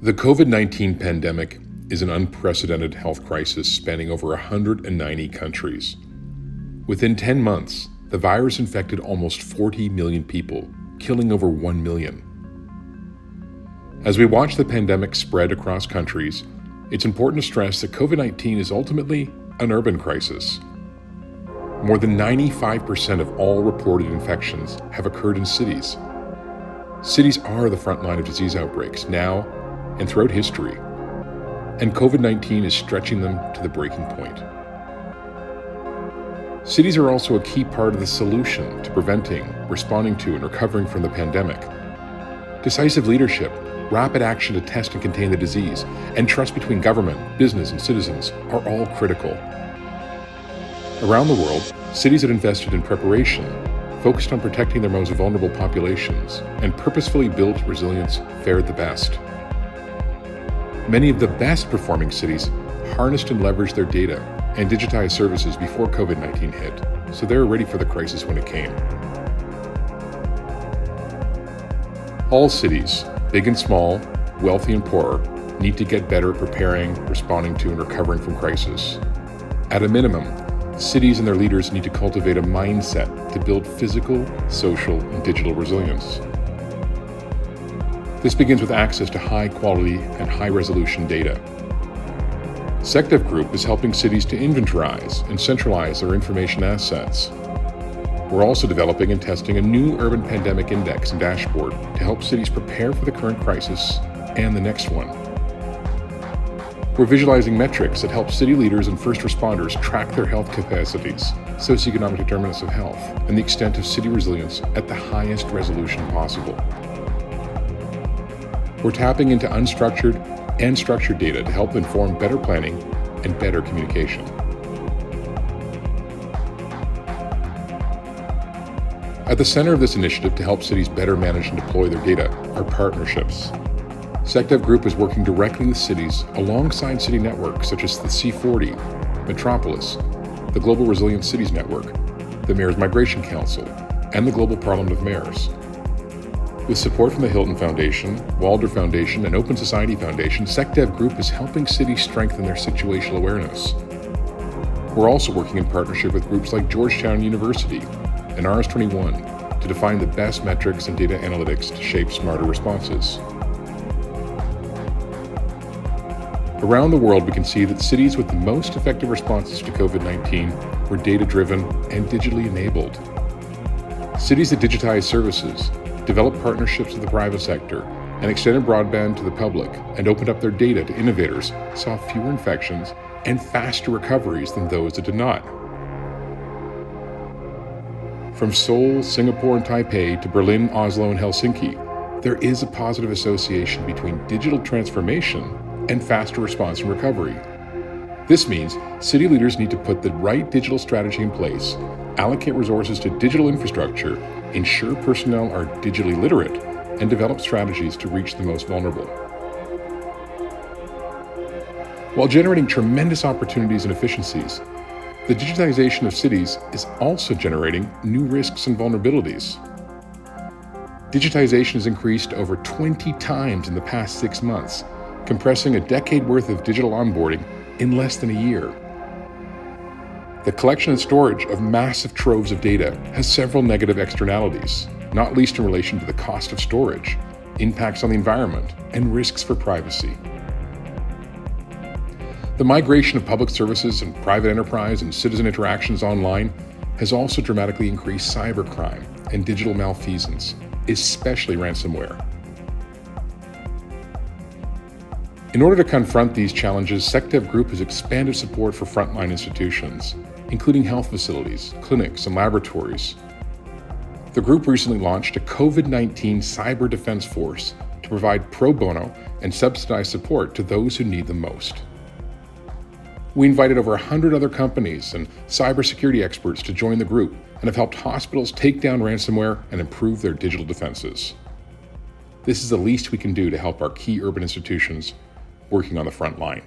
The COVID-19 pandemic is an unprecedented health crisis spanning over 190 countries. Within 10 months, the virus infected almost 40 million people, killing over 1 million. As we watch the pandemic spread across countries, it's important to stress that COVID-19 is ultimately an urban crisis. More than 95% of all reported infections have occurred in cities. Cities are the front line of disease outbreaks now and throughout history, and COVID-19 is stretching them to the breaking point. Cities are also a key part of the solution to preventing, responding to, and recovering from the pandemic. Decisive leadership, rapid action to test and contain the disease, and trust between government, business, and citizens are all critical. Around the world, cities that invested in preparation, focused on protecting their most vulnerable populations, and purposefully built resilience fared the best. Many of the best performing cities harnessed and leveraged their data and digitized services before COVID-19 hit, so they were ready for the crisis when it came. All cities, big and small, wealthy and poor, need to get better at preparing, responding to, and recovering from crisis. At a minimum, cities and their leaders need to cultivate a mindset to build physical, social, and digital resilience. This begins with access to high-quality and high-resolution data. SecDev Group is helping cities to inventorize and centralize their information assets. We're also developing and testing a new urban pandemic index and dashboard to help cities prepare for the current crisis and the next one. We're visualizing metrics that help city leaders and first responders track their health capacities, socioeconomic determinants of health, and the extent of city resilience at the highest resolution possible. We're tapping into unstructured and structured data to help inform better planning and better communication. At the center of this initiative to help cities better manage and deploy their data are partnerships. SecDev Group is working directly with cities alongside city networks such as the C40, Metropolis, the Global Resilient Cities Network, the Mayor's Migration Council, and the Global Parliament of Mayors. With support from the Hilton Foundation, Walder Foundation, and Open Society Foundation, SecDev Group is helping cities strengthen their situational awareness. We're also working in partnership with groups like Georgetown University and RS21 to define the best metrics and data analytics to shape smarter responses. Around the world, we can see that cities with the most effective responses to COVID-19 were data-driven and digitally enabled. Cities that digitized services, developed partnerships with the private sector, and extended broadband to the public and opened up their data to innovators saw fewer infections and faster recoveries than those that did not. From Seoul, Singapore, and Taipei to Berlin, Oslo, and Helsinki, there is a positive association between digital transformation and faster response and recovery. This means city leaders need to put the right digital strategy in place, allocate resources to digital infrastructure, ensure personnel are digitally literate, and develop strategies to reach the most vulnerable. While generating tremendous opportunities and efficiencies, the digitization of cities is also generating new risks and vulnerabilities. Digitization has increased over 20 times in the past 6 months, compressing a decade worth of digital onboarding in less than a year. The collection and storage of massive troves of data has several negative externalities, not least in relation to the cost of storage, impacts on the environment, and risks for privacy. The migration of public services and private enterprise and citizen interactions online has also dramatically increased cybercrime and digital malfeasance, especially ransomware. In order to confront these challenges, SecDev Group has expanded support for frontline institutions, including health facilities, clinics, and laboratories. The group recently launched a COVID-19 Cyber Defense Force to provide pro bono and subsidized support to those who need them most. We invited over 100 other companies and cybersecurity experts to join the group and have helped hospitals take down ransomware and improve their digital defenses. This is the least we can do to help our key urban institutions working on the front line.